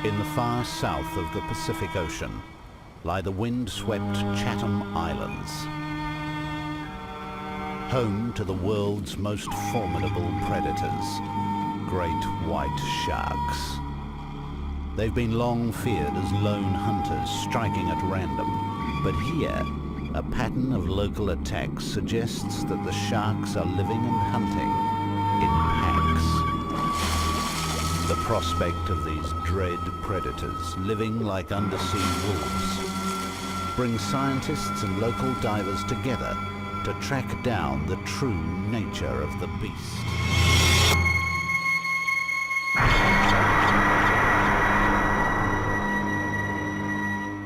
In the far south of the Pacific Ocean lie the wind-swept Chatham Islands, home to the world's most formidable predators, great white sharks. They've been long feared as lone hunters striking at random, but here, a pattern of local attacks suggests that the sharks are living and hunting in packs. The prospect of these dread predators living like undersea wolves brings scientists and local divers together to track down the true nature of the beast.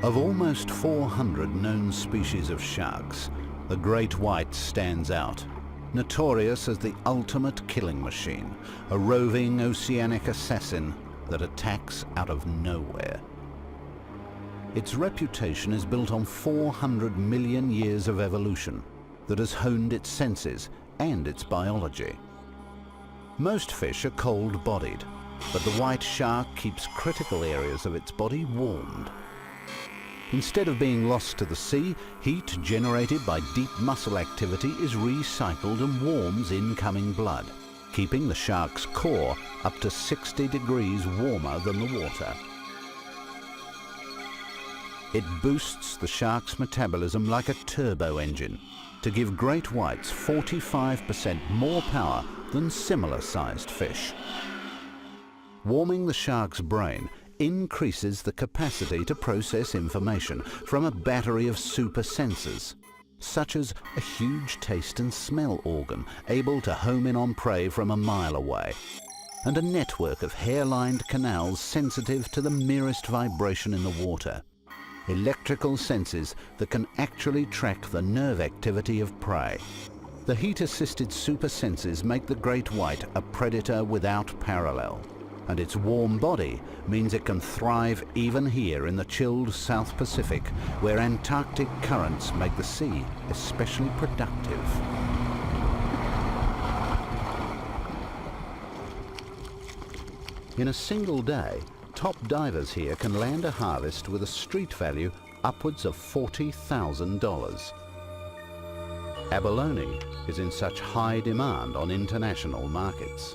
Of almost 400 known species of sharks, the great white stands out, notorious as the ultimate killing machine, a roving oceanic assassin that attacks out of nowhere. Its reputation is built on 400 million years of evolution that has honed its senses and its biology. Most fish are cold-bodied, but the white shark keeps critical areas of its body warmed. Instead of being lost to the sea, heat generated by deep muscle activity is recycled and warms incoming blood, keeping the shark's core up to 60 degrees warmer than the water. It boosts the shark's metabolism like a turbo engine to give great whites 45% more power than similar-sized fish. Warming the shark's brain increases the capacity to process information from a battery of super sensors, such as a huge taste and smell organ able to home in on prey from a mile away, and a network of hair-lined canals sensitive to the merest vibration in the water. Electrical senses that can actually track the nerve activity of prey. The heat-assisted super senses make the great white a predator without parallel, and its warm body means it can thrive even here in the chilled South Pacific, where Antarctic currents make the sea especially productive. In a single day, top divers here can land a harvest with a street value upwards of $40,000. Abalone is in such high demand on international markets.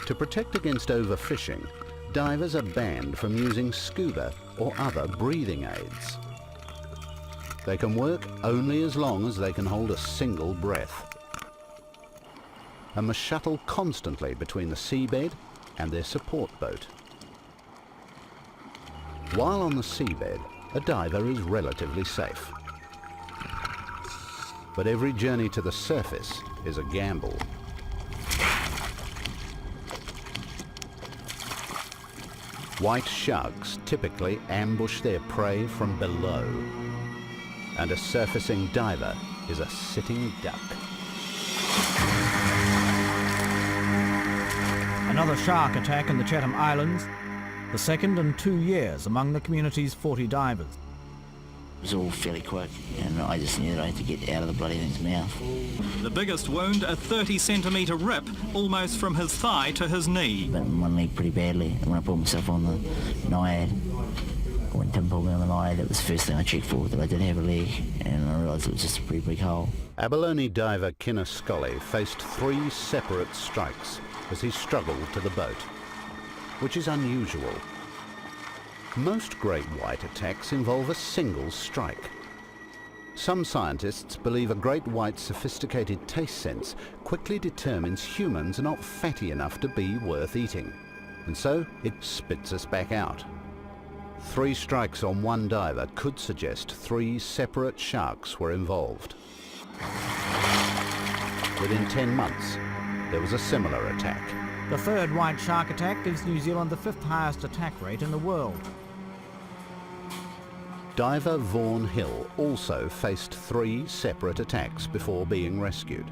To protect against overfishing, divers are banned from using scuba or other breathing aids. They can work only as long as they can hold a single breath, and must shuttle constantly between the seabed and their support boat. While on the seabed, a diver is relatively safe. But every journey to the surface is a gamble. White sharks typically ambush their prey from below, and a surfacing diver is a sitting duck. Another shark attack in the Chatham Islands, the second in 2 years among the community's 40 divers. It was all fairly quick, and I just knew that I had to get out of the bloody thing's mouth. The biggest wound, a 30-centimetre rip, almost from his thigh to his knee. But my leg pretty badly. When I pulled myself on the NIAD, when Tim pulled me on the NIAD, that was the first thing I checked for, that I did have a leg, and I realised it was just a pretty big hole. Abalone diver Kinner Scully faced 3 separate strikes as he struggled to the boat, which is unusual. Most great white attacks involve a single strike. Some scientists believe a great white's sophisticated taste sense quickly determines humans are not fatty enough to be worth eating, and so it spits us back out. 3 strikes on one diver could suggest 3 separate sharks were involved. Within 10 months, there was a similar attack. The third white shark attack gives New Zealand the 5th highest attack rate in the world. Diver Vaughan Hill also faced 3 separate attacks before being rescued.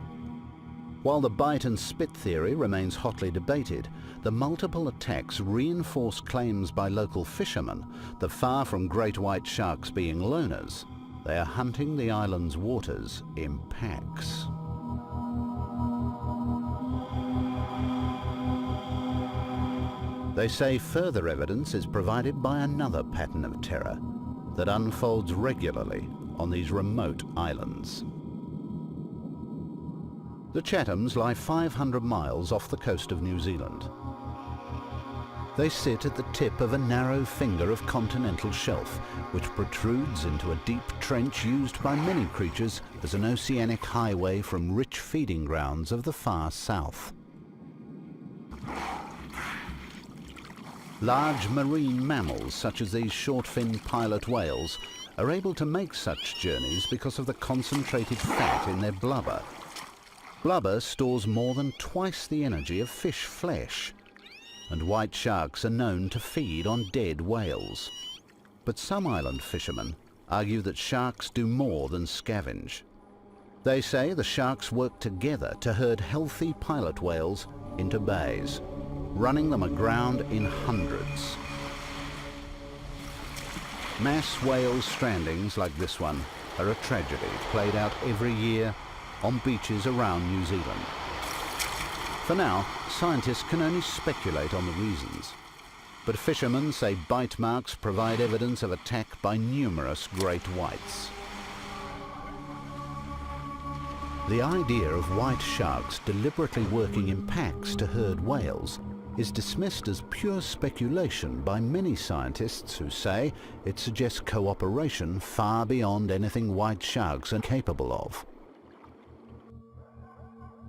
While the bite and spit theory remains hotly debated, the multiple attacks reinforce claims by local fishermen that far from great white sharks being loners, they are hunting the island's waters in packs. They say further evidence is provided by another pattern of terror that unfolds regularly on these remote islands. The Chathams lie 500 miles off the coast of New Zealand. They sit at the tip of a narrow finger of continental shelf, which protrudes into a deep trench used by many creatures as an oceanic highway from rich feeding grounds of the far south. Large marine mammals, such as these short-finned pilot whales, are able to make such journeys because of the concentrated fat in their blubber. Blubber stores more than twice the energy of fish flesh, and white sharks are known to feed on dead whales. But some island fishermen argue that sharks do more than scavenge. They say the sharks work together to herd healthy pilot whales into bays, running them aground in hundreds. Mass whale strandings like this one are a tragedy played out every year on beaches around New Zealand. For now, scientists can only speculate on the reasons, but fishermen say bite marks provide evidence of attack by numerous great whites. The idea of white sharks deliberately working in packs to herd whales is dismissed as pure speculation by many scientists who say it suggests cooperation far beyond anything white sharks are capable of.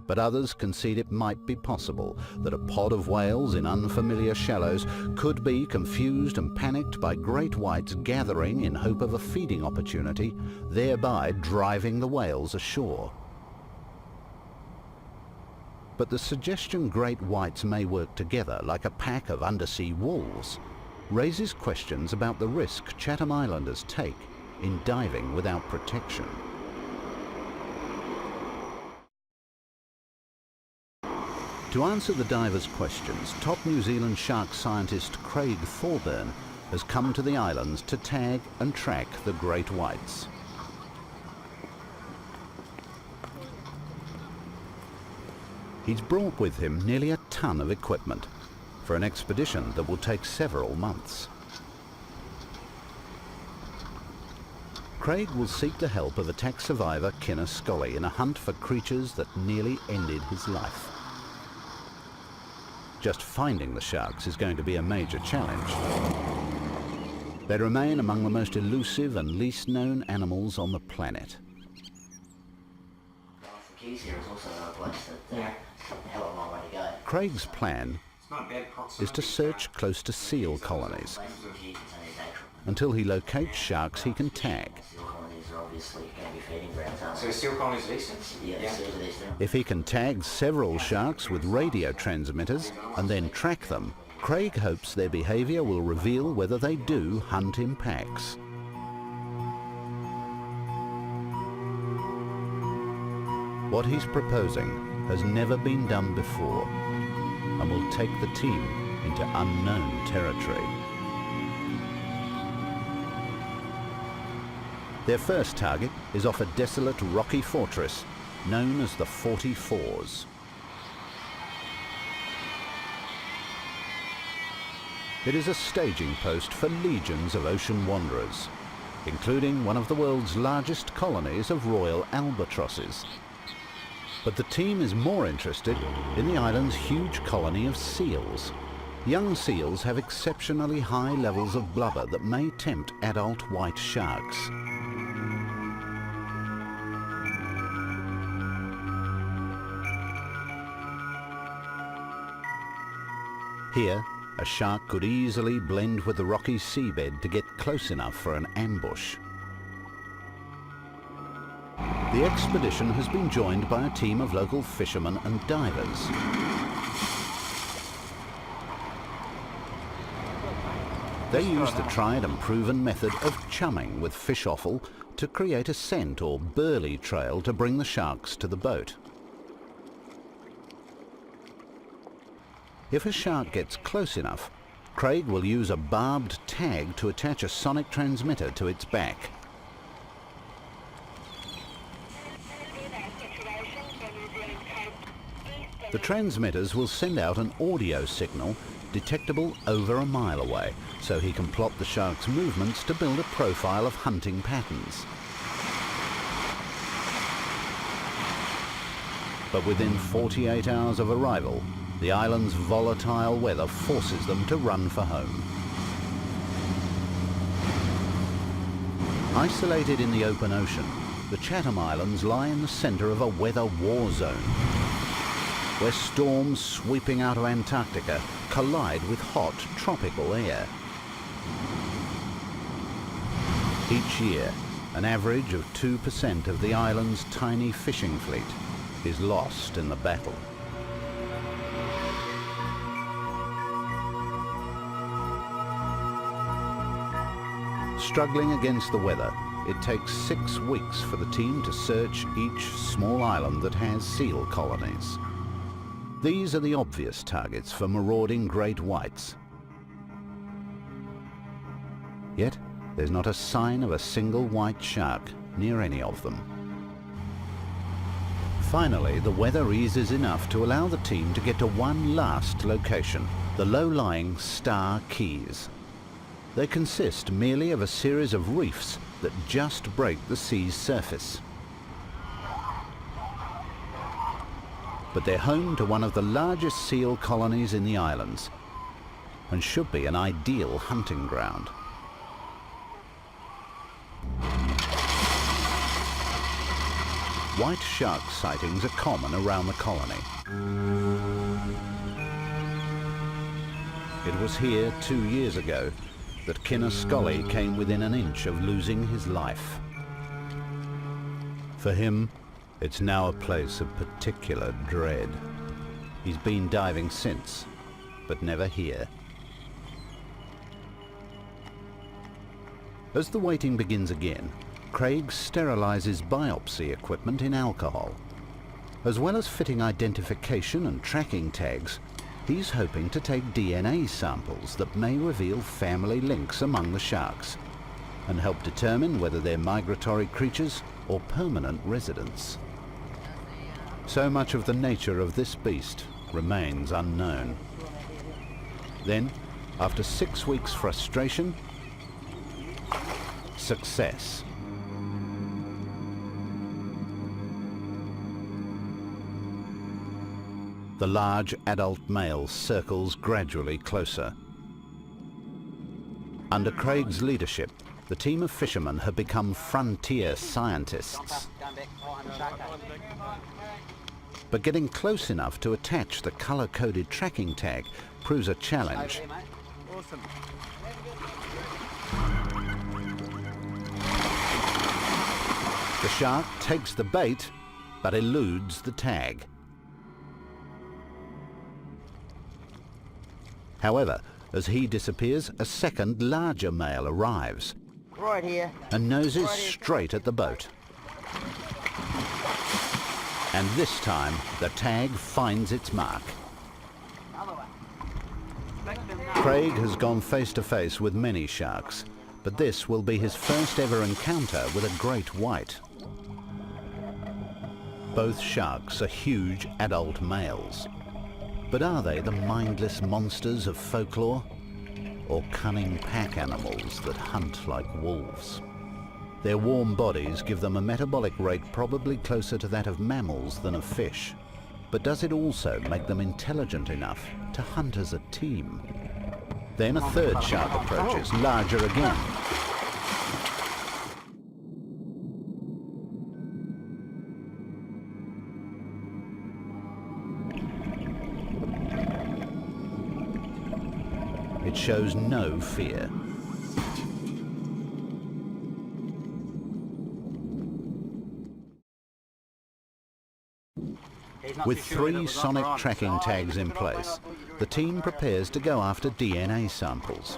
But others concede it might be possible that a pod of whales in unfamiliar shallows could be confused and panicked by great whites gathering in hope of a feeding opportunity, thereby driving the whales ashore. But the suggestion great whites may work together like a pack of undersea wolves raises questions about the risk Chatham Islanders take in diving without protection. To answer the divers' questions, top New Zealand shark scientist Craig Thorburn has come to the islands to tag and track the great whites. He's brought with him nearly a ton of equipment for an expedition that will take several months. Craig will seek the help of attack survivor Kinner Scully in a hunt for creatures that nearly ended his life. Just finding the sharks is going to be a major challenge. They remain among the most elusive and least known animals on the planet. Craig's plan is to search close to seal colonies until he locates sharks he can tag. So seal colonies distance? Yeah. If he can tag several sharks with radio transmitters and then track them, Craig hopes their behaviour will reveal whether they do hunt in packs. What he's proposing has never been done before and will take the team into unknown territory. Their first target is off a desolate rocky fortress known as the 44s. It is a staging post for legions of ocean wanderers, including one of the world's largest colonies of royal albatrosses. But the team is more interested in the island's huge colony of seals. Young seals have exceptionally high levels of blubber that may tempt adult white sharks. Here, a shark could easily blend with the rocky seabed to get close enough for an ambush. The expedition has been joined by a team of local fishermen and divers. They use the tried and proven method of chumming with fish offal to create a scent or burley trail to bring the sharks to the boat. If a shark gets close enough, Craig will use a barbed tag to attach a sonic transmitter to its back. The transmitters will send out an audio signal detectable over a mile away, so he can plot the shark's movements to build a profile of hunting patterns. But within 48 hours of arrival, the island's volatile weather forces them to run for home. Isolated in the open ocean, the Chatham Islands lie in the centre of a weather war zone, where storms sweeping out of Antarctica collide with hot tropical air. Each year, an average of 2% of the island's tiny fishing fleet is lost in the battle. Struggling against the weather, it takes 6 weeks for the team to search each small island that has seal colonies. These are the obvious targets for marauding great whites. Yet, there's not a sign of a single white shark near any of them. Finally, the weather eases enough to allow the team to get to one last location, the low-lying Star Keys. They consist merely of a series of reefs that just break the sea's surface. But they're home to one of the largest seal colonies in the islands and should be an ideal hunting ground. White shark sightings are common around the colony. It was here 2 years ago that Kinner Scully came within an inch of losing his life. For him, it's now a place of particular dread. He's been diving since, but never here. As the waiting begins again, Craig sterilizes biopsy equipment in alcohol. As well as fitting identification and tracking tags, he's hoping to take DNA samples that may reveal family links among the sharks and help determine whether they're migratory creatures or permanent residents. So much of the nature of this beast remains unknown. Then, after 6 weeks' frustration, success. The large adult male circles gradually closer. Under Craig's leadership, the team of fishermen have become frontier scientists. But getting close enough to attach the colour-coded tracking tag proves a challenge. The shark takes the bait, but eludes the tag. However, as he disappears, a second larger male arrives Right here. and noses straight at the boat. And this time, the tag finds its mark. Craig has gone face to face with many sharks, but this will be his first ever encounter with a great white. Both sharks are huge adult males. But are they the mindless monsters of folklore, or cunning pack animals that hunt like wolves? Their warm bodies give them a metabolic rate probably closer to that of mammals than of fish. But does it also make them intelligent enough to hunt as a team? Then a third shark approaches, larger again. It shows no fear. With 3 sonic tracking tags in place, the team prepares to go after DNA samples.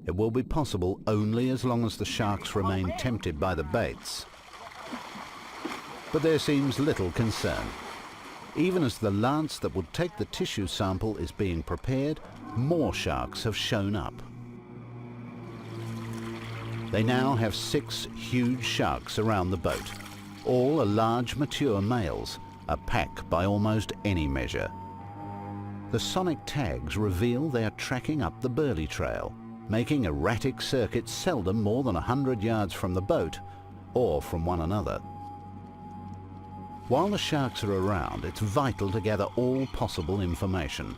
It will be possible only as long as the sharks remain tempted by the baits. But there seems little concern. Even as the lance that would take the tissue sample is being prepared, more sharks have shown up. They now have 6 huge sharks around the boat. All are large, mature males, a pack by almost any measure. The sonic tags reveal they are tracking up the Burley Trail, making erratic circuits seldom more than 100 yards from the boat or from one another. While the sharks are around, it's vital to gather all possible information.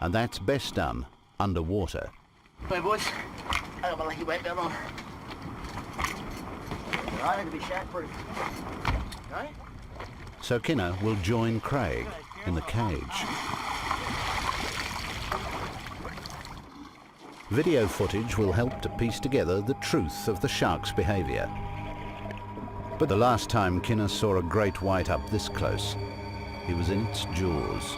And that's best done underwater. Hey boys, I got my lucky weight belt on. I need to be shark proof. Right? So Kinner will join Craig in the cage. Video footage will help to piece together the truth of the shark's behaviour. But the last time Kinner saw a great white up this close, he was in its jaws.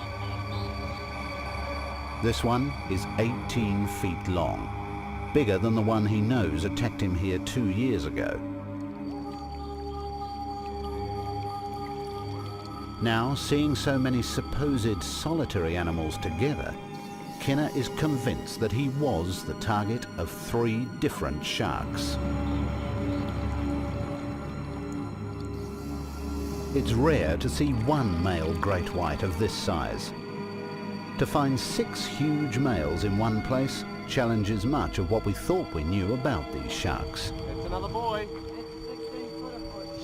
This one is 18 feet long, bigger than the one he knows attacked him here 2 years ago. Now, seeing so many supposed solitary animals together, Kinner is convinced that he was the target of 3 different sharks. It's rare to see one male great white of this size. To find 6 huge males in one place challenges much of what we thought we knew about these sharks. It's another boy.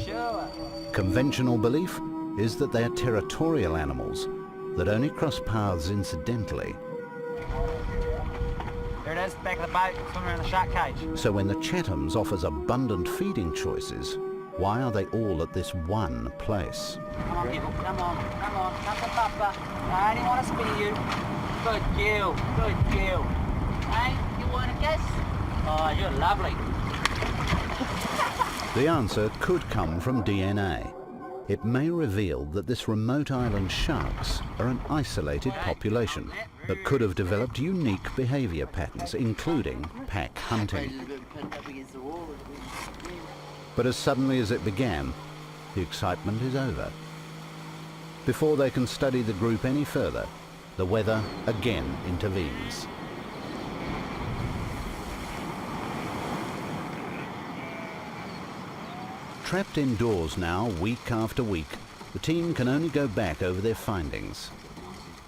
Sure. Conventional belief is that they are territorial animals that only cross paths incidentally. There it is, back of the boat, swimming around the shark cage. So when the Chathams offers abundant feeding choices, why are they all at this one place? Come on, people, come on, come to Papa. I only want to spin you. Good girl, good girl. Hey, you want a kiss? Oh, you're lovely. The answer could come from DNA. It may reveal that this remote island sharks are an isolated population that could have developed unique behaviour patterns, including pack hunting. But as suddenly as it began, the excitement is over. Before they can study the group any further, the weather again intervenes. Trapped indoors now, week after week, the team can only go back over their findings.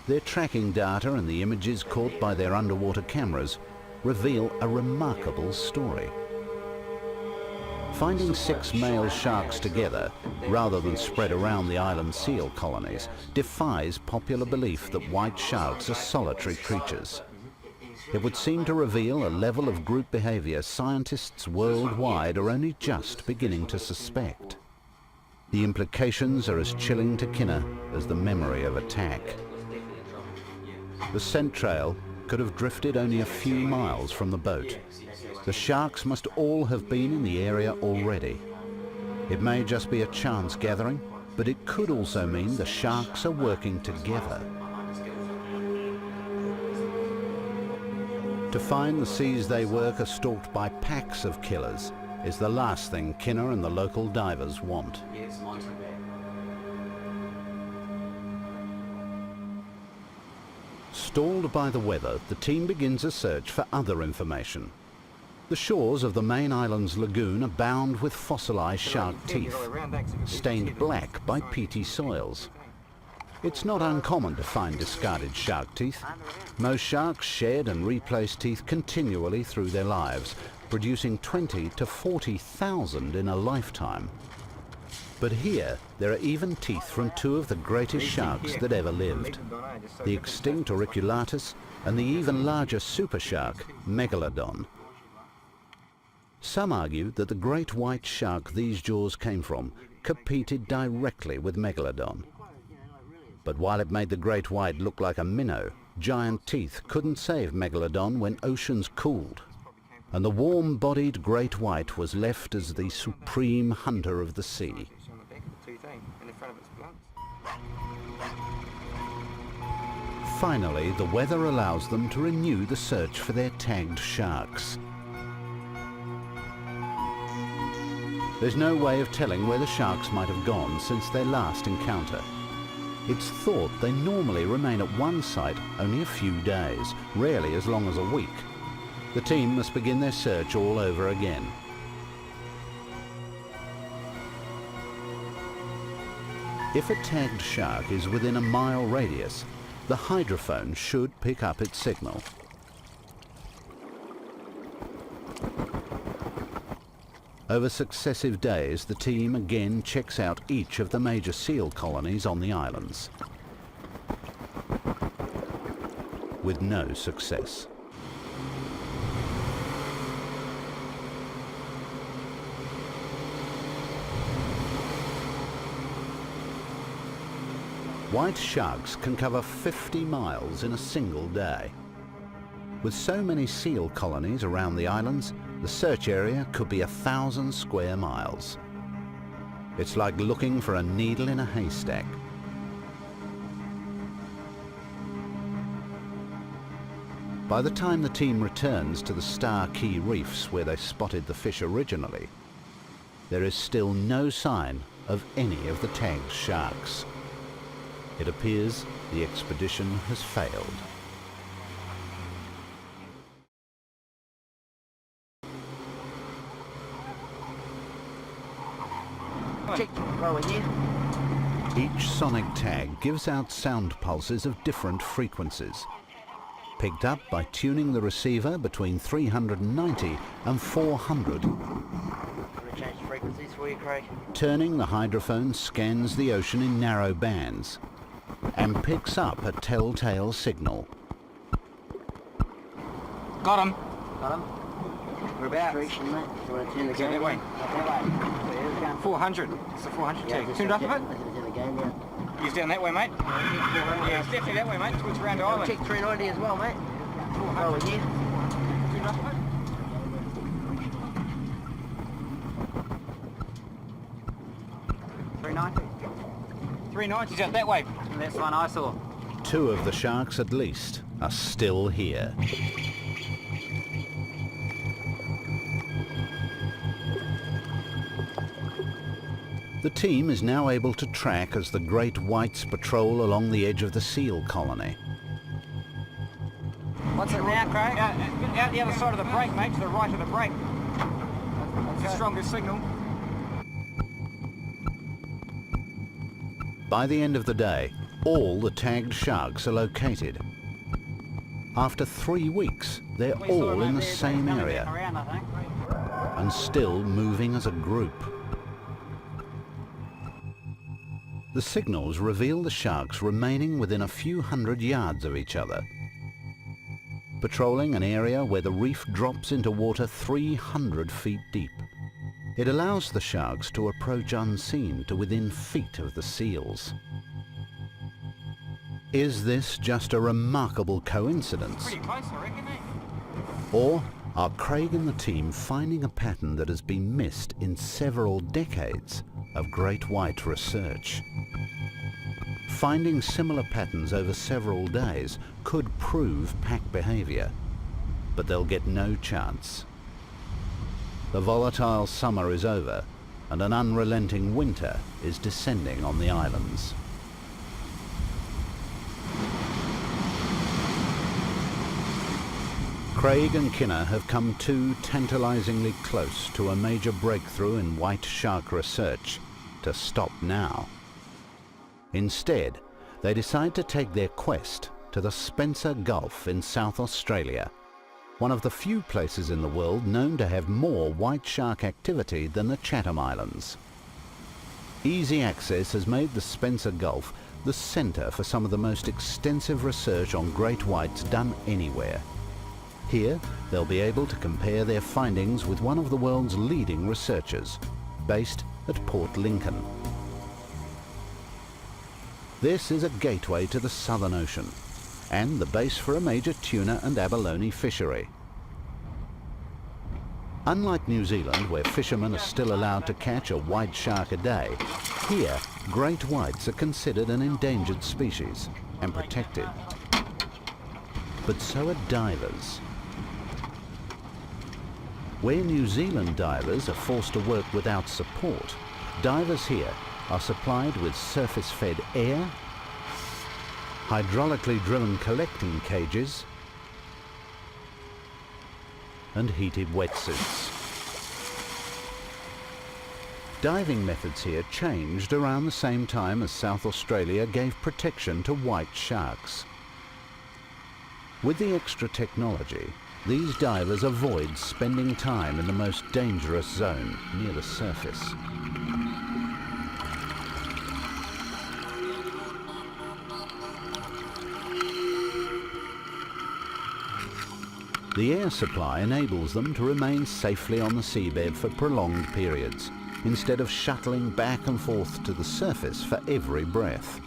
Their tracking data and the images caught by their underwater cameras reveal a remarkable story. Finding 6 male sharks together, rather than spread around the island seal colonies, defies popular belief that white sharks are solitary creatures. It would seem to reveal a level of group behaviour scientists worldwide are only just beginning to suspect. The implications are as chilling to Kinner as the memory of attack. The scent trail could have drifted only a few miles from the boat. The sharks must all have been in the area already. It may just be a chance gathering, but it could also mean the sharks are working together. To find the seas they work are stalked by packs of killers is the last thing Kinner and the local divers want. Stalled by the weather, the team begins a search for other information. The shores of the main island's lagoon abound with fossilized shark teeth, stained black by peaty soils. It's not uncommon to find discarded shark teeth. Most sharks shed and replace teeth continually through their lives, producing 20 to 40,000 in a lifetime. But here, there are even teeth from 2 of the greatest sharks that ever lived, the extinct auriculatus and the even larger super shark, Megalodon. Some argue that the great white shark these jaws came from competed directly with Megalodon. But while it made the great white look like a minnow, giant teeth couldn't save Megalodon when oceans cooled, and the warm-bodied great white was left as the supreme hunter of the sea. Finally, the weather allows them to renew the search for their tagged sharks. There's no way of telling where the sharks might have gone since their last encounter. It's thought they normally remain at one site only a few days, rarely as long as a week. The team must begin their search all over again. If a tagged shark is within a mile radius, the hydrophone should pick up its signal. Over successive days, the team again checks out each of the major seal colonies on the islands, with no success. White sharks can cover 50 miles in a single day. With so many seal colonies around the islands, the search area could be 1,000 square miles. It's like looking for a needle in a haystack. By the time the team returns to the Star Key reefs where they spotted the fish originally, there is still no sign of any of the tagged sharks. It appears the expedition has failed. Each sonic tag gives out sound pulses of different frequencies, picked up by tuning the receiver between 390 and 400. Change frequencies for you, Craig. Turning the hydrophone scans the ocean in narrow bands and picks up a telltale signal. Got him. Got him. Whereabouts? Direction, mate. Do you want to turn the Go that game? way. That way. 400. It's the 400 Yeah, tag. just Turned up a bit. turn the game, yeah. He's down that way, mate. Yeah, he's definitely that way, mate. Towards Round Island. Check 390 as well, mate. Roll with you. Turned up a bit. $390's out that way. And that's the one I saw. 2 of the sharks at least are still here. The team is now able to track as the great whites patrol along the edge of the seal colony. What's it now, Craig? Out the other side of the break, mate, to the right of the break. That's the strongest signal. By the end of the day, all the tagged sharks are located. After 3 weeks, they're all in the same area and still moving as a group. The signals reveal the sharks remaining within a few hundred yards of each other, patrolling an area where the reef drops into water 300 feet deep. It allows the sharks to approach unseen to within feet of the seals. Is this just a remarkable coincidence? Pretty close, I reckon, eh? Or are Craig and the team finding a pattern that has been missed in several decades of great white research? Finding similar patterns over several days could prove pack behavior, but they'll get no chance. The volatile summer is over, and an unrelenting winter is descending on the islands. Craig and Kinner have come too tantalizingly close to a major breakthrough in white shark research to stop now. Instead, they decide to take their quest to the Spencer Gulf in South Australia, one of the few places in the world known to have more white shark activity than the Chatham Islands. Easy access has made the Spencer Gulf the centre for some of the most extensive research on great whites done anywhere. Here, they'll be able to compare their findings with one of the world's leading researchers, based at Port Lincoln. This is a gateway to the Southern Ocean, and the base for a major tuna and abalone fishery. Unlike New Zealand, where fishermen are still allowed to catch a white shark a day, here, great whites are considered an endangered species and protected. But so are divers. Where New Zealand divers are forced to work without support, divers here are supplied with surface-fed air, hydraulically driven collecting cages, and heated wetsuits. Diving methods here changed around the same time as South Australia gave protection to white sharks. With the extra technology, these divers avoid spending time in the most dangerous zone near the surface. The air supply enables them to remain safely on the seabed for prolonged periods, instead of shuttling back and forth to the surface for every breath.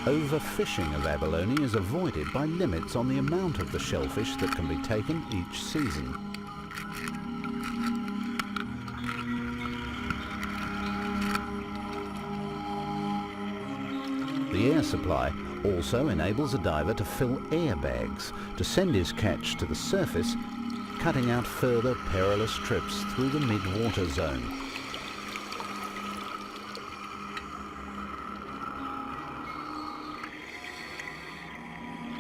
Overfishing of abalone is avoided by limits on the amount of the shellfish that can be taken each season. The air supply also enables a diver to fill airbags to send his catch to the surface, cutting out further perilous trips through the mid-water zone.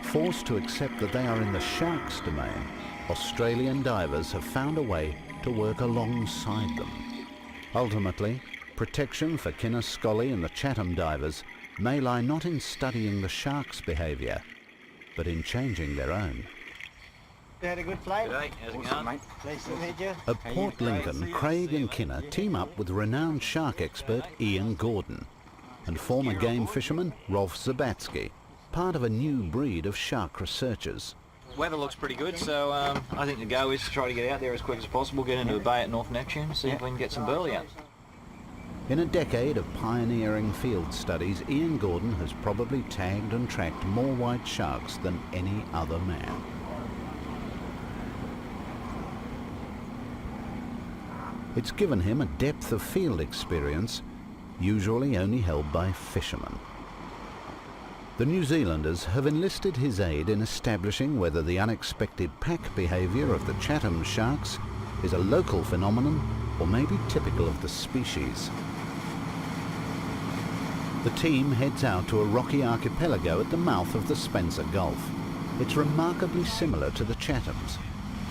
Forced to accept that they are in the shark's domain, Australian divers have found a way to work alongside them. Ultimately, protection for Kinnis Scully and the Chatham divers may lie not in studying the shark's behaviour, but in changing their own. You had a good flight? G'day, how's it going? Mate. Nice to meet you. At Port Lincoln, Craig and Kinner team up with renowned shark expert Ian Gordon and former game fisherman Rolf Zabatsky, part of a new breed of shark researchers. Weather looks pretty good, so I think the go is to try to get out there as quick as possible, get into the bay at North Neptune, see if we can get some burley out. In a decade of pioneering field studies, Ian Gordon has probably tagged and tracked more white sharks than any other man. It's given him a depth of field experience usually only held by fishermen. The New Zealanders have enlisted his aid in establishing whether the unexpected pack behaviour of the Chatham sharks is a local phenomenon or maybe typical of the species. The team heads out to a rocky archipelago at the mouth of the Spencer Gulf. It's remarkably similar to the Chathams,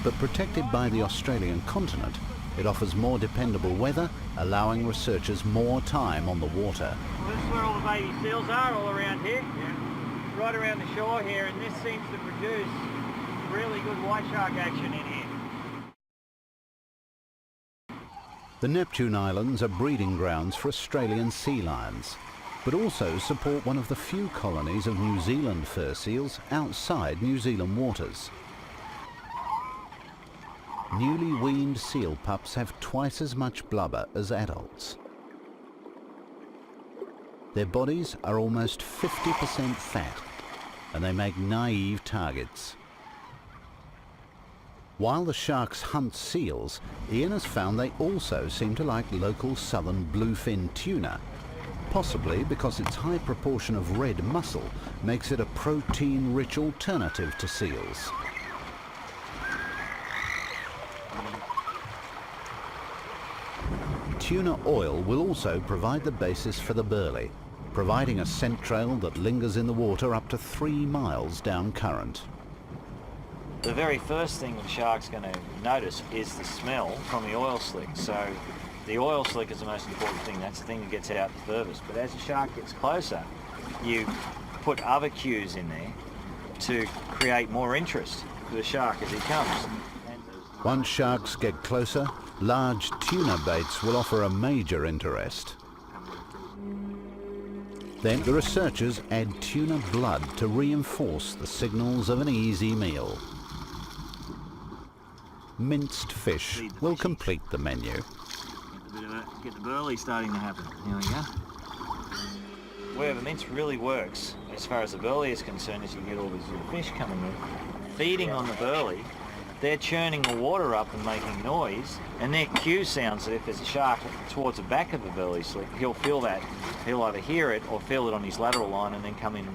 but protected by the Australian continent, it offers more dependable weather, allowing researchers more time on the water. Well, this is where all the baby seals are, all around here. Yeah. Right around the shore here, and this seems to produce really good white shark action in here. The Neptune Islands are breeding grounds for Australian sea lions, but also support one of the few colonies of New Zealand fur seals outside New Zealand waters. Newly weaned seal pups have twice as much blubber as adults. Their bodies are almost 50% fat, and they make naive targets. While the sharks hunt seals, Ian has found they also seem to like local southern bluefin tuna, possibly because its high proportion of red muscle makes it a protein-rich alternative to seals. Tuna oil will also provide the basis for the burley, providing a scent trail that lingers in the water up to 3 miles down current. The very first thing the shark's going to notice is the smell from the oil slick. So the oil slick is the most important thing. That's the thing that gets it out the furthest. But as the shark gets closer, you put other cues in there to create more interest for the shark as he comes. Once sharks get closer, large tuna baits will offer a major interest. Then the researchers add tuna blood to reinforce the signals of an easy meal. Minced fish will complete the menu. Get the burley starting to happen. Here we go. Where the mince really works, as far as the burley is concerned, is you get all these little fish coming in, feeding on the burley. They're churning the water up and making noise, and their cue sounds that if there's a shark towards the back of the burley slick, he'll feel that. He'll either hear it or feel it on his lateral line and then come in.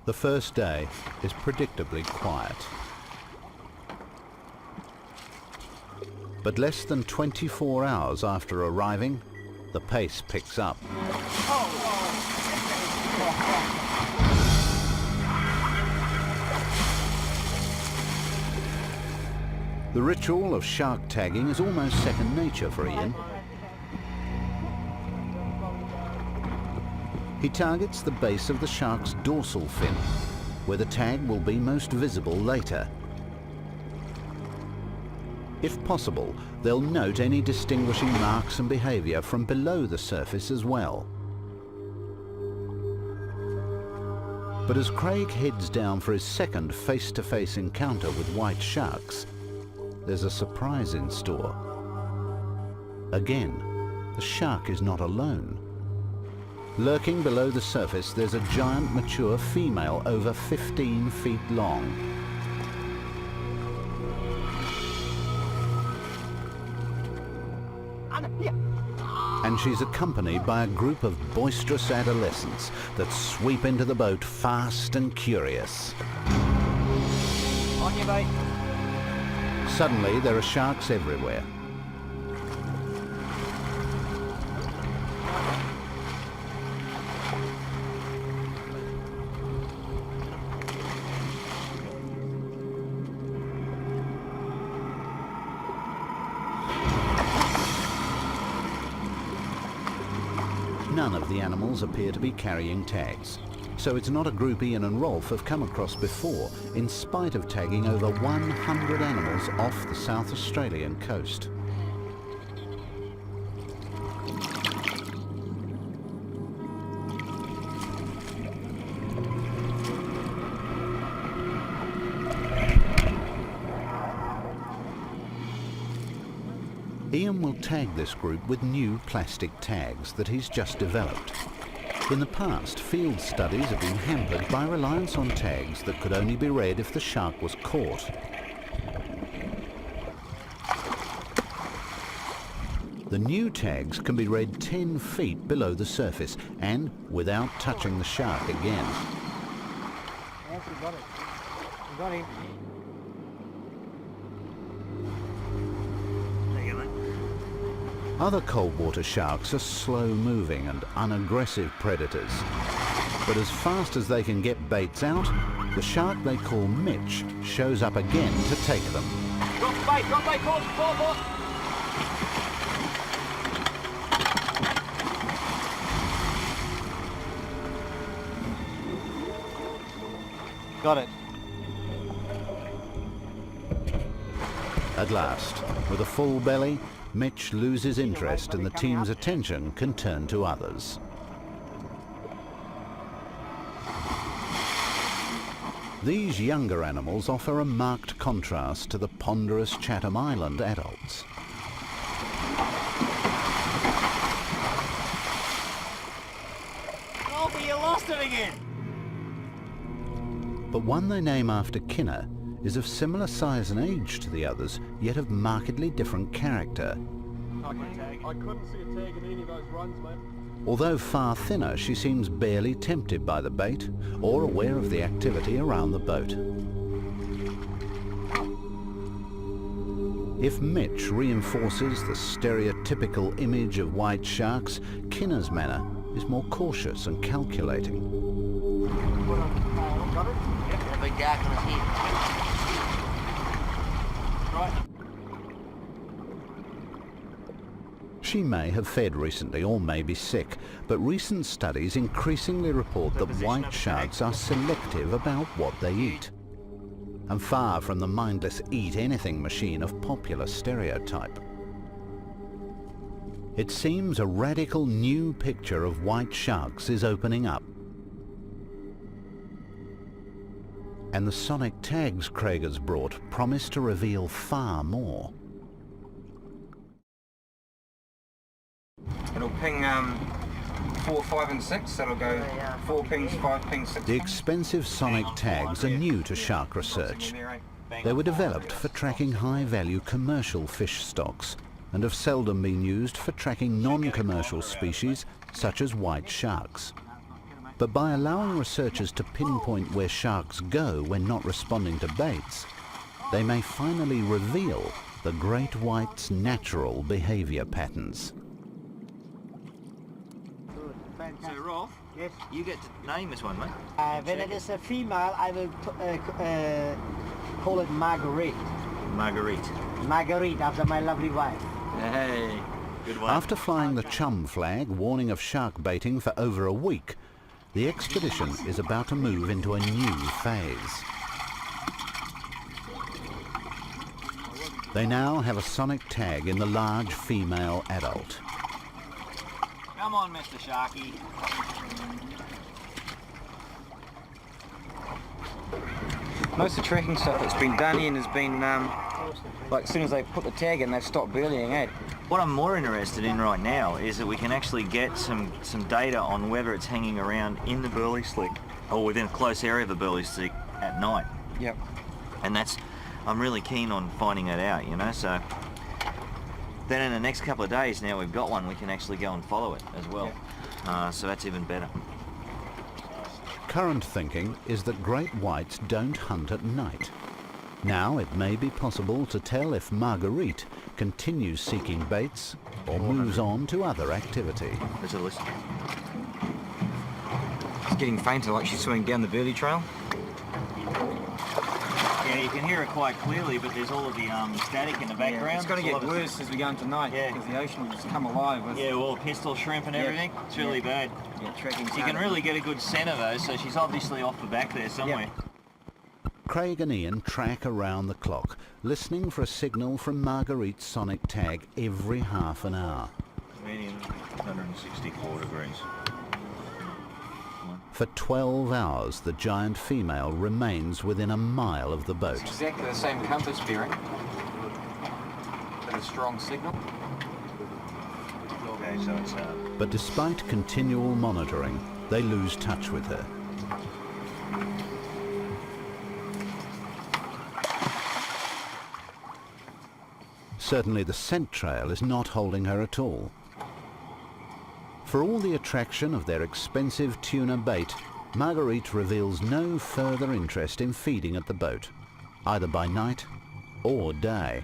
The first day is predictably quiet. But less than 24 hours after arriving, The pace picks up. The ritual of shark tagging is almost second nature for Ian. He targets the base of the shark's dorsal fin, where the tag will be most visible later. If possible, they'll note any distinguishing marks and behaviour from below the surface as well. But as Craig heads down for his second face-to-face encounter with white sharks, there's a surprise in store. Again, the shark is not alone. Lurking below the surface, there's a giant mature female over 15 feet long. And she's accompanied by a group of boisterous adolescents that sweep into the boat fast and curious. On your bait. Suddenly, there are sharks everywhere. None of the animals appear to be carrying tags, so it's not a group Ian and Rolf have come across before, in spite of tagging over 100 animals off the South Australian coast. Ian will tag this group with new plastic tags that he's just developed. In the past, field studies have been hampered by reliance on tags that could only be read if the shark was caught. The new tags can be read 10 feet below the surface and without touching the shark again. Yes, we got it. We got him. Other cold-water sharks are slow-moving and unaggressive predators. But as fast as they can get baits out, the shark they call Mitch shows up again to take them. Drop bait, caught, forward. Got it. At last, with a full belly, Mitch loses interest and the team's attention can turn to others. These younger animals offer a marked contrast to the ponderous Chatham Island adults. Oh, but you lost it again. But one they name after Kinner is of similar size and age to the others, yet of markedly different character. I couldn't see a tag in any of those runs, mate. Although far thinner, she seems barely tempted by the bait or aware of the activity around the boat. If Mitch reinforces the stereotypical image of white sharks, Kinner's manner is more cautious and calculating. Got it? A big dark on his head. Right. She may have fed recently or may be sick, but recent studies increasingly report that white sharks are selective about what they eat, and far from the mindless eat-anything machine of popular stereotype. It seems a radical new picture of white sharks is opening up. And the sonic tags Craig has brought promise to reveal far more. It'll ping 4, 5 and 6, that'll go 4 pings, 5 pings, 6 The pings. expensive sonic tags are new to shark research. They were developed for tracking high-value commercial fish stocks and have seldom been used for tracking non-commercial species such as white sharks. But by allowing researchers to pinpoint where sharks go when not responding to baits, they may finally reveal the great white's natural behavior patterns. Yes. You get to name this one, mate. When it is a female, I will call it Marguerite. Marguerite. Marguerite, after my lovely wife. Hey, good one. After flying the chum flag, warning of shark baiting for over a week, the expedition is about to move into a new phase. They now have a sonic tag in the large female adult. Come on, Mr. Sharky. Most of the tracking stuff that's been done in has been, like as soon as they put the tag in, they've stopped burleying, eh? What I'm more interested in right now is that we can actually get some data on whether it's hanging around in the burley slick or within a close area of the burley slick at night. Yep. And I'm really keen on finding that out, you know, so then in the next couple of days, now we've got one, we can actually go and follow it as well. So that's even better. Current thinking is that great whites don't hunt at night. Now it may be possible to tell if Marguerite continues seeking baits or moves on to other activity. Let's have a listen. It's getting fainter, like she's swimming down the burley trail. Yeah, you can hear it quite clearly, but there's all of the static in the background. Yeah, it's going to get worse as we go into night, because the ocean will just come alive with... Yeah, all pistol shrimp and everything. It's really bad. Yeah, tracking. You can really get a good scent of those, so she's obviously off the back there somewhere. Craig and Ian track around the clock, listening for a signal from Marguerite's sonic tag every half an hour. Medium, 164 degrees. For 12 hours, the giant female remains within a mile of the boat. It's exactly the same compass bearing, but a strong signal. Okay, so it's... But despite continual monitoring, they lose touch with her. Certainly the scent trail is not holding her at all. For all the attraction of their expensive tuna bait, Marguerite reveals no further interest in feeding at the boat, either by night or day.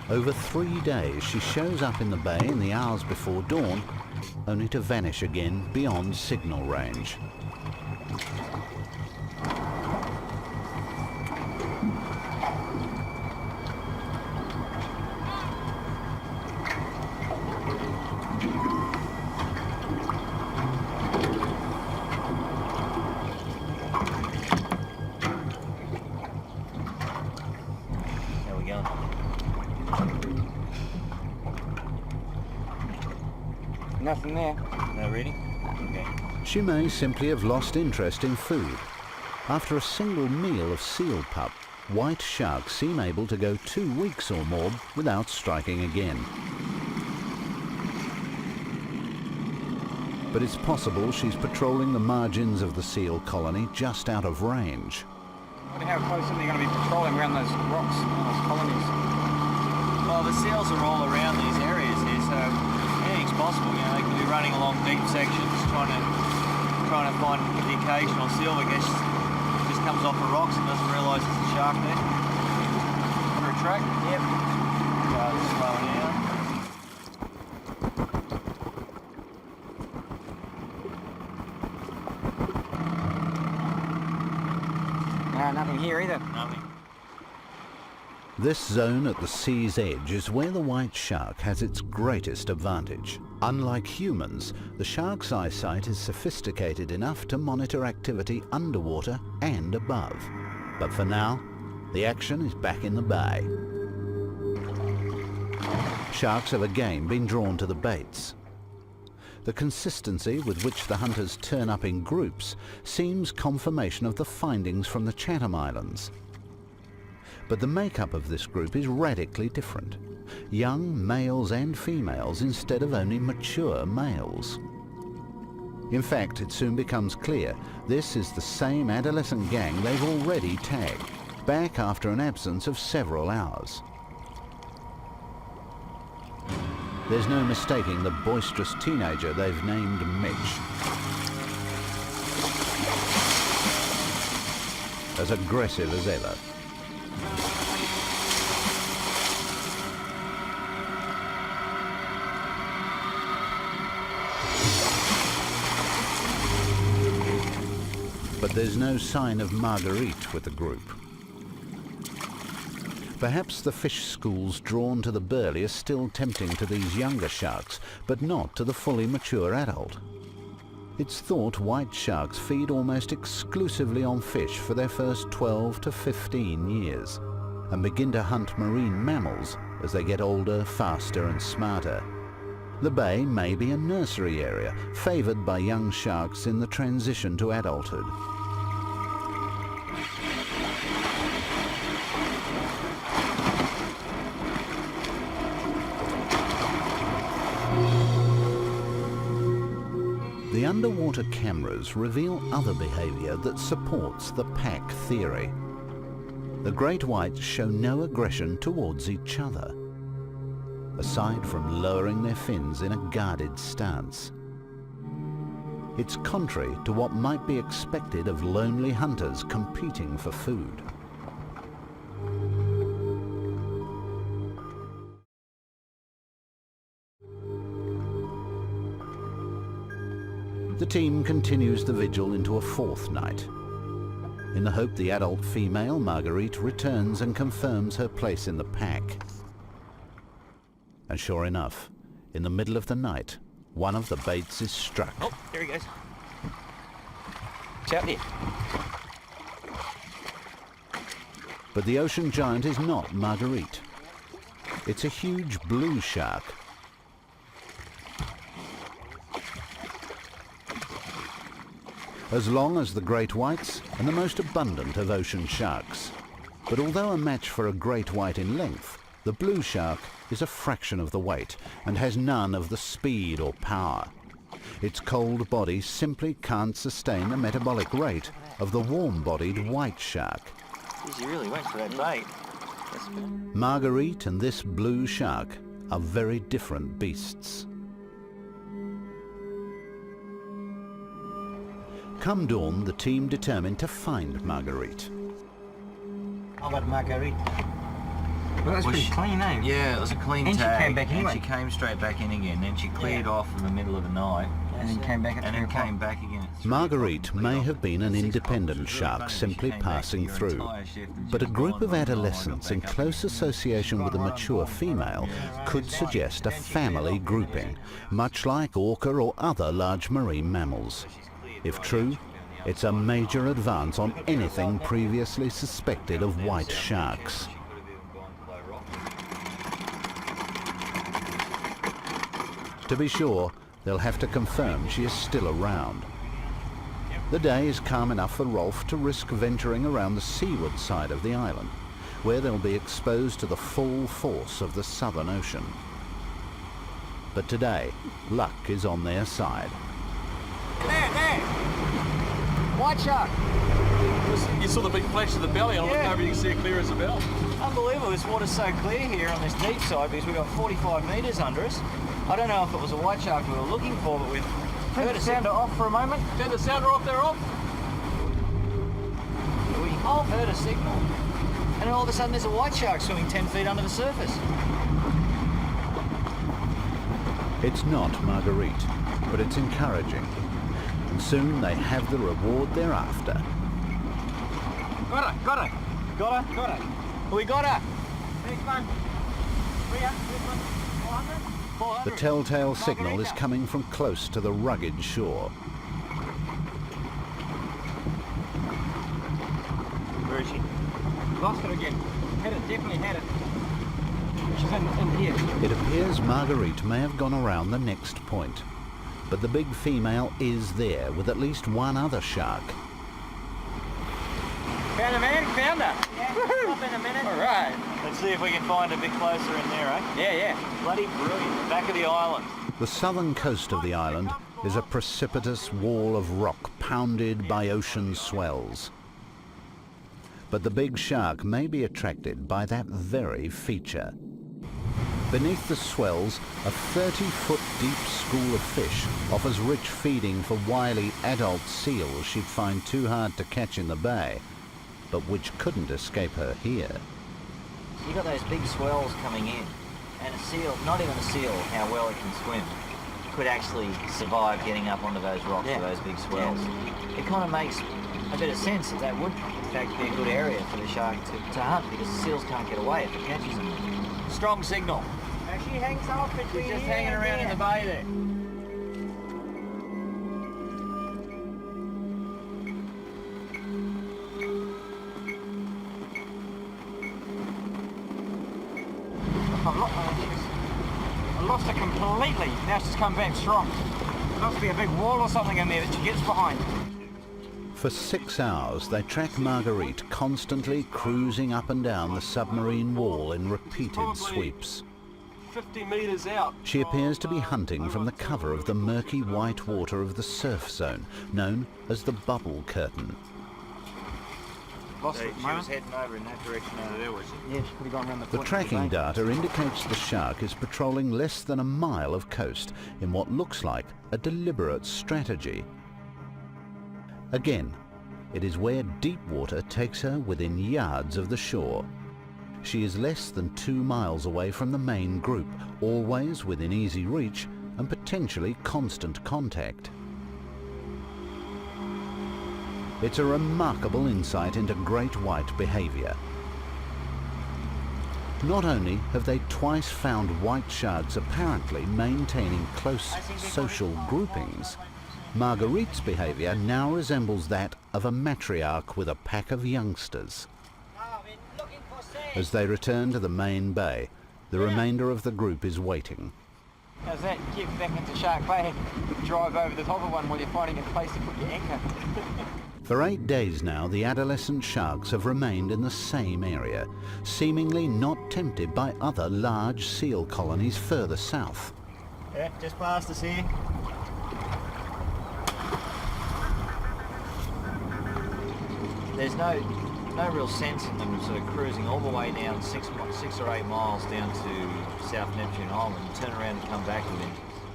Over 3 days she shows up in the bay in the hours before dawn, only to vanish again beyond signal range. There we go. Nothing there. No reading? Okay. She may simply have lost interest in food. After a single meal of seal pup, white sharks seem able to go 2 weeks or more without striking again. But it's possible she's patrolling the margins of the seal colony just out of range. I wonder how close are they going to be patrolling around those rocks, those colonies? Well, the seals are all around these areas here, so anything's possible. You know, they could be running along deep sections, trying to find the occasional seal. I guess just comes off the rocks and doesn't realise it's a shark there. For a track? Yep. Slow down. No, nothing here either. Nothing. This zone at the sea's edge is where the white shark has its greatest advantage. Unlike humans, the shark's eyesight is sophisticated enough to monitor activity underwater and above. But for now, the action is back in the bay. Sharks have again been drawn to the baits. The consistency with which the hunters turn up in groups seems confirmation of the findings from the Chatham Islands. But the makeup of this group is radically different. Young males and females instead of only mature males. In fact, it soon becomes clear this is the same adolescent gang they've already tagged, back after an absence of several hours. There's no mistaking the boisterous teenager they've named Mitch. as aggressive as ever. But there's no sign of Marguerite with the group. Perhaps the fish schools drawn to the burley are still tempting to these younger sharks, but not to the fully mature adult. It's thought white sharks feed almost exclusively on fish for their first 12 to 15 years, and begin to hunt marine mammals as they get older, faster and smarter. The bay may be a nursery area, favoured by young sharks in the transition to adulthood. The underwater cameras reveal other behaviour that supports the pack theory. The great whites show no aggression towards each other, aside from lowering their fins in a guarded stance. It's contrary to what might be expected of lonely hunters competing for food. The team continues the vigil into a fourth night, in the hope the adult female, Marguerite, returns and confirms her place in the pack. And sure enough, in the middle of the night, one of the baits is struck. Oh, there he goes. It's out there. But the ocean giant is not Marguerite. It's a huge blue shark. As long as the great whites and the most abundant of ocean sharks. But although a match for a great white in length, the blue shark is a fraction of the weight and has none of the speed or power. Its cold body simply can't sustain the metabolic rate of the warm-bodied white shark. Jeez, you really went for that bait. Marguerite and this blue shark are very different beasts. Come dawn, the team determined to find Marguerite. How about Marguerite? Well, that's pretty clean, eh? Yeah, it was a clean And she tag. came back anyway. And she came straight back in again. Then she cleared off in the middle of the night. And then came back at 3 o'clock. Came back again at 3 Marguerite o'clock, may cleared have off been an at 6 independent o'clock. shark simply She came back passing to your through. entire shift and But a she was group of gone, adolescents in got back close up. association with a mature female could suggest a family grouping, much like orca or other large marine mammals. If true, it's a major advance on anything previously suspected of white sharks. To be sure, they'll have to confirm she is still around. The day is calm enough for Rolf to risk venturing around the seaward side of the island, where they'll be exposed to the full force of the Southern Ocean. But today, luck is on their side. There! White shark! You saw the big flash of the belly, and I looked over, you can see it clear as a bell. Unbelievable, this water's so clear here on this deep side because we've got 45 metres under us. I don't know if it was a white shark we were looking for, but we've Turn the sounder off for a moment. Turn the sounder off, they're off. we heard a signal. And then all of a sudden there's a white shark swimming 10 feet under the surface. It's not Marguerite, but it's encouraging. And soon they have the reward they're after. Got her! Got her! We got her! Big one. 400? The telltale signal is coming from close to the rugged shore. Where is she? Lost her again. Had it, definitely had it. She's in here. It appears Marguerite may have gone around the next point, but the big female is there with at least one other shark. Found her, man. Found her. Yeah, up in a minute. All right. Let's see if we can find a bit closer in there, eh? Yeah. Bloody brilliant. Back of the island. The southern coast of the island is a precipitous wall of rock pounded by ocean swells. But the big shark may be attracted by that very feature. Beneath the swells, a 30-foot deep school of fish offers rich feeding for wily adult seals she'd find too hard to catch in the bay. but which couldn't escape her here. You got those big swells coming in, and a seal, not even a seal, how well it can swim, could actually survive getting up onto those rocks with those big swells. It kind of makes a bit of sense that that would in fact be a good area for the shark to hunt, because the seals can't get away if it catches them. Strong signal. Now she hangs off between She's just here hanging and around in the bay there. I lost her completely. Now she's come back strong. There must be a big wall or something in there that she gets behind. For 6 hours, they track Marguerite, constantly cruising up and down the submarine wall in repeated sweeps. 50 metres out. She appears to be hunting from the cover of the murky white water of the surf zone, known as the bubble curtain. Lost So it, she was heading over in that direction over there, was she? Yeah, she could have gone around the The point. tracking data indicates the shark is patrolling less than a mile of coast in what looks like a deliberate strategy. Again, it is where deep water takes her within yards of the shore. She is less than 2 miles away from the main group, always within easy reach and potentially constant contact. It's a remarkable insight into great white behaviour. Not only have they twice found white sharks apparently maintaining close social groupings, Marguerite's behaviour now resembles that of a matriarch with a pack of youngsters. As they return to the main bay, the remainder of the group is waiting. How's that? Get back into Shark Bay and drive over the top of one while you're finding a place to put your anchor. For 8 days now, the adolescent sharks have remained in the same area, seemingly not tempted by other large seal colonies further south. Yeah, just past us here. There's no real sense in them sort of cruising all the way down 6 or 8 miles down to South Neptune Island and turn around and come back with it.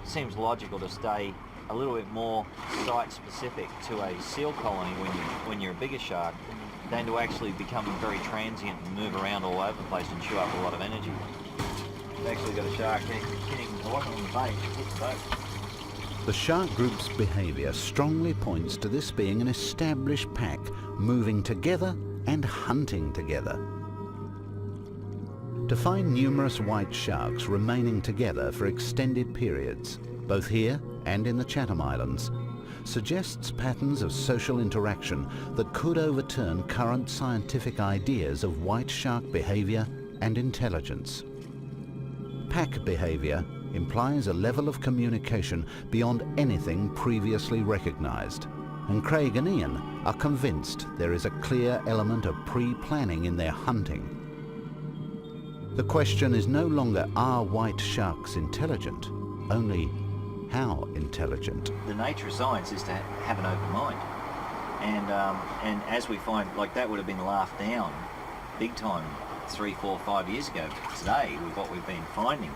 Seems logical to stay a little bit more site-specific to a seal colony when you're a bigger shark than to actually become very transient and move around all over the place and chew up a lot of energy. We've actually got a shark hitting a lot on the bait. Hit the boat. The shark group's behaviour strongly points to this being an established pack moving together and hunting together. To find numerous white sharks remaining together for extended periods, both here and in the Chatham Islands, suggests patterns of social interaction that could overturn current scientific ideas of white shark behaviour and intelligence. Pack behaviour implies a level of communication beyond anything previously recognised, and Craig and Ian are convinced there is a clear element of pre-planning in their hunting. The question is no longer, are white sharks intelligent? Only, how intelligent? The nature of science is to have an open mind, and as we find, like that would have been laughed down big time 3, 4, 5 years ago. Today, with what we've been finding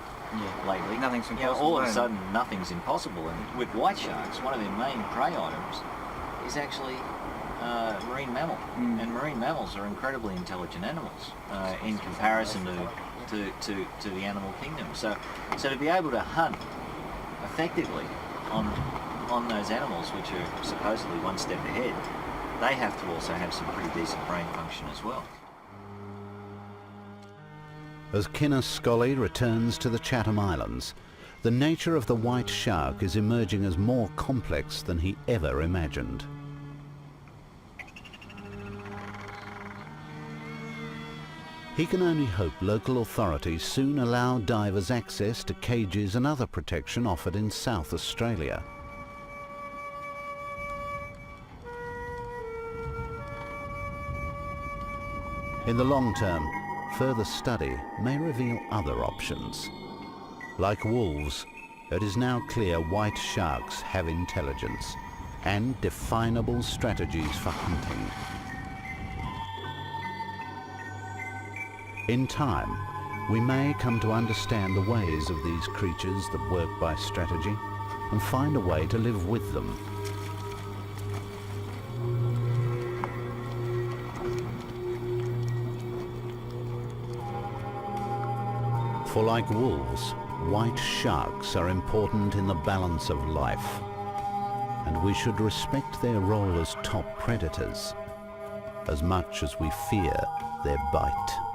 lately, Nothing's impossible. all of a sudden, nothing's impossible. And with white sharks, one of their main prey items is actually marine mammal, and marine mammals are incredibly intelligent animals in comparison to the animal kingdom. So to be able to hunt effectively on those animals, which are supposedly one step ahead, they have to also have some pretty decent brain function as well. As Kenneth Scully returns to the Chatham Islands, the nature of the white shark is emerging as more complex than he ever imagined. He can only hope local authorities soon allow divers access to cages and other protection offered in South Australia. In the long term, further study may reveal other options. Like wolves, it is now clear white sharks have intelligence and definable strategies for hunting. In time, we may come to understand the ways of these creatures that work by strategy and find a way to live with them. For like wolves, white sharks are important in the balance of life, and we should respect their role as top predators as much as we fear their bite.